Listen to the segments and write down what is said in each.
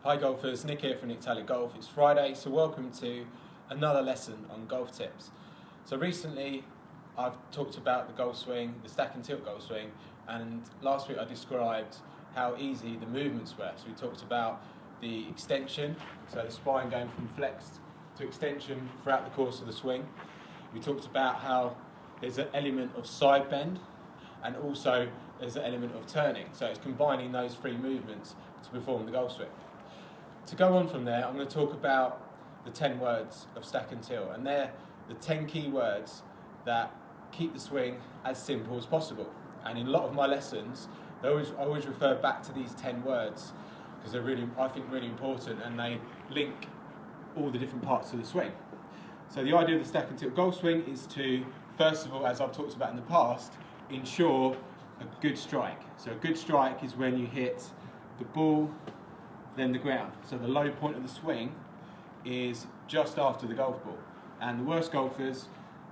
Hi golfers, Nick here from Nick Tally Golf. It's Friday, so welcome to another lesson on golf tips. So recently I've talked about the golf swing, the stack and tilt golf swing, and last week I described how easy the movements were. So we talked about the extension, so the spine going from flexed to extension throughout the course of the swing. We talked about how there's an element of side bend and also there's an element of turning. So it's combining those three movements to perform the golf swing. To go on from there, I'm going to talk about the 10 words of stack and tilt, and they're the 10 key words that keep the swing as simple as possible. And in a lot of my lessons, I always refer back to these 10 words because they're really, I think, really important, and they link all the different parts of the swing. So the idea of the stack and tilt golf swing is to, first of all, as I've talked about in the past, ensure a good strike. So a good strike is when you hit the ball, then the ground. So the low point of the swing is just after the golf ball. And the worst golfers,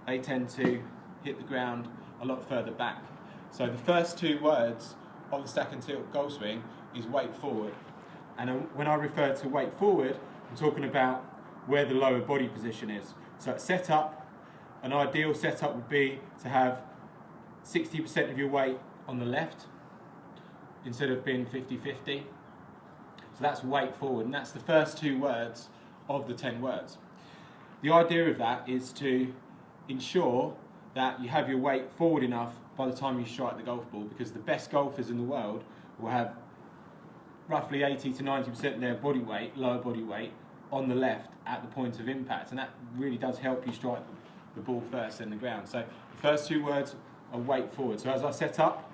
they tend to hit the ground a lot further back. So the first two words of the stack and tilt golf swing is weight forward. And when I refer to weight forward, I'm talking about where the lower body position is. So at setup, an ideal setup would be to have 60% of your weight on the left instead of being 50-50. So that's weight forward, and that's the first two words of the 10 words. The idea of that is to ensure that you have your weight forward enough by the time you strike the golf ball, because the best golfers in the world will have roughly 80 to 90% of their body weight, lower body weight, on the left at the point of impact, and that really does help you strike the ball first and the ground. So the first two words are weight forward. So as I set up,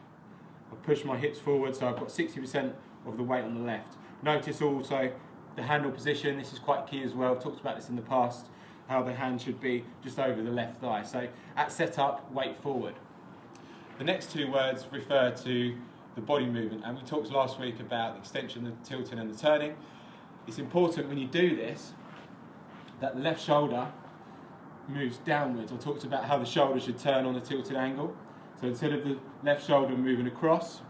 I push my hips forward, so I've got 60% of the weight on the left. Notice also the handle position. This is quite key as well. I've talked about this in the past, how the hand should be just over the left thigh. So at setup, weight forward. The next two words refer to the body movement, and we talked last week about the extension, the tilting and the turning. It's important when you do this that the left shoulder moves downwards. I talked about how the shoulder should turn on a tilted angle. So instead of the left shoulder moving across,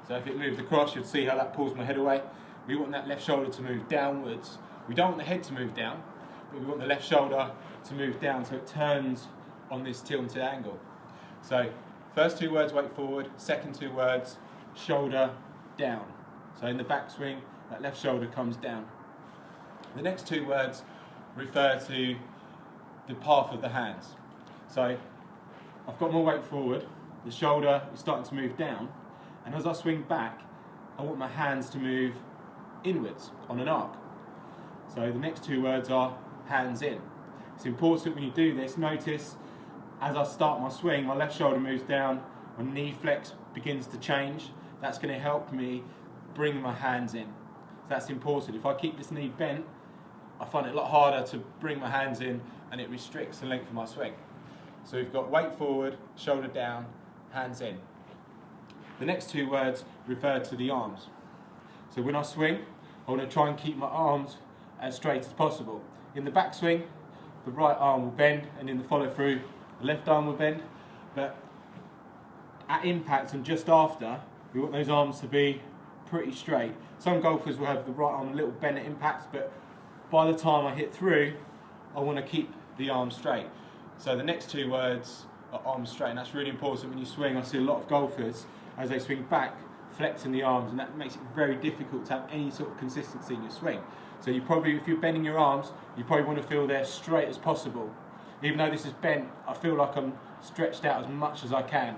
so if it moved across, you'd see how that pulls my head away. We want that left shoulder to move downwards. We don't want the head to move down, but we want the left shoulder to move down so it turns on this tilted angle. So first two words, weight forward. Second two words, shoulder down. So in the backswing, that left shoulder comes down. The next two words refer to the path of the hands. So I've got my weight forward, the shoulder is starting to move down, and as I swing back, I want my hands to move inwards on an arc. So the next two words are hands in. It's important when you do this, notice as I start my swing, my left shoulder moves down, my knee flex begins to change. That's going to help me bring my hands in. So that's important. If I keep this knee bent, I find it a lot harder to bring my hands in, and it restricts the length of my swing. So we've got weight forward, shoulder down, hands in. The next two words refer to the arms. So when I swing, I want to try and keep my arms as straight as possible. In the backswing, the right arm will bend, and in the follow through, the left arm will bend. But at impact and just after, we want those arms to be pretty straight. Some golfers will have the right arm a little bent at impact, but by the time I hit through, I want to keep the arm straight. So the next two words are arms straight, and that's really important when you swing. I see a lot of golfers, as they swing back, flexing the arms, and that makes it very difficult to have any sort of consistency in your swing. So you probably, if you're bending your arms, you probably want to feel they're straight as possible. Even though this is bent, I feel like I'm stretched out as much as I can.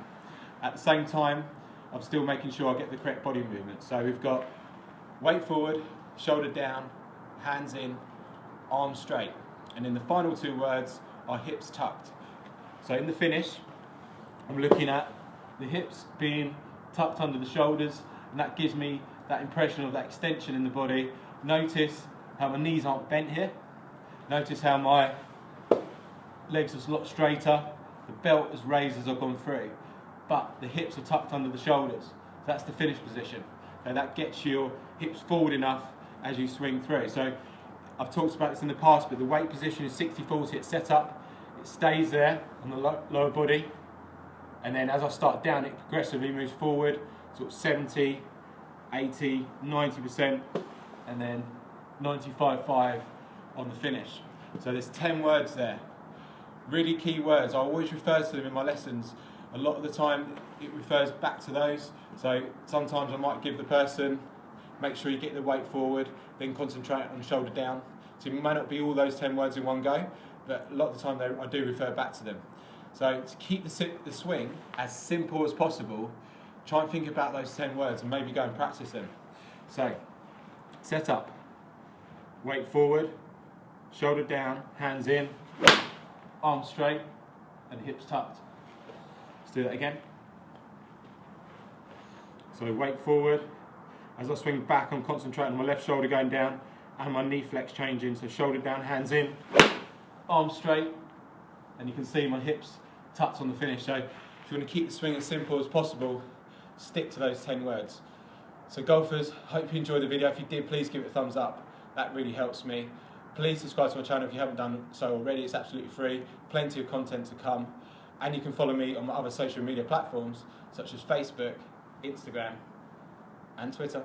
At the same time, I'm still making sure I get the correct body movement. So we've got weight forward, shoulder down, hands in, arms straight. And then the final two words are hips tucked. So in the finish, I'm looking at the hips being tucked under the shoulders, and that gives me that impression of that extension in the body. Notice how my knees aren't bent here. Notice how my legs are a lot straighter. The belt is raised as I've gone through, but the hips are tucked under the shoulders. So that's the finish position, and that gets your hips forward enough as you swing through. So I've talked about this in the past, but the weight position is 60-40 at setup. It stays there on the lower body, and then as I start down, it progressively moves forward, sort of 70, 80, 90%, and then 95.5 on the finish. So there's 10 words there. Really key words. I always refer to them in my lessons. A lot of the time it refers back to those. So sometimes I might give the person, make sure you get the weight forward, then concentrate on shoulder down. So it may not be all those 10 words in one go, but a lot of the time I do refer back to them. So to keep the swing as simple as possible, try and think about those 10 words and maybe go and practice them. So, set up, weight forward, shoulder down, hands in, arms straight, and hips tucked. Let's do that again. So weight forward, as I swing back I'm concentrating on my left shoulder going down and my knee flex changing, so shoulder down, hands in, arms straight, and you can see my hips tucked on the finish. So if you want to keep the swing as simple as possible, stick to those 10 words. So golfers, hope you enjoyed the video. If you did, please give it a thumbs up. That really helps me. Please subscribe to my channel if you haven't done so already. It's absolutely free. Plenty of content to come. And you can follow me on my other social media platforms such as Facebook, Instagram and Twitter.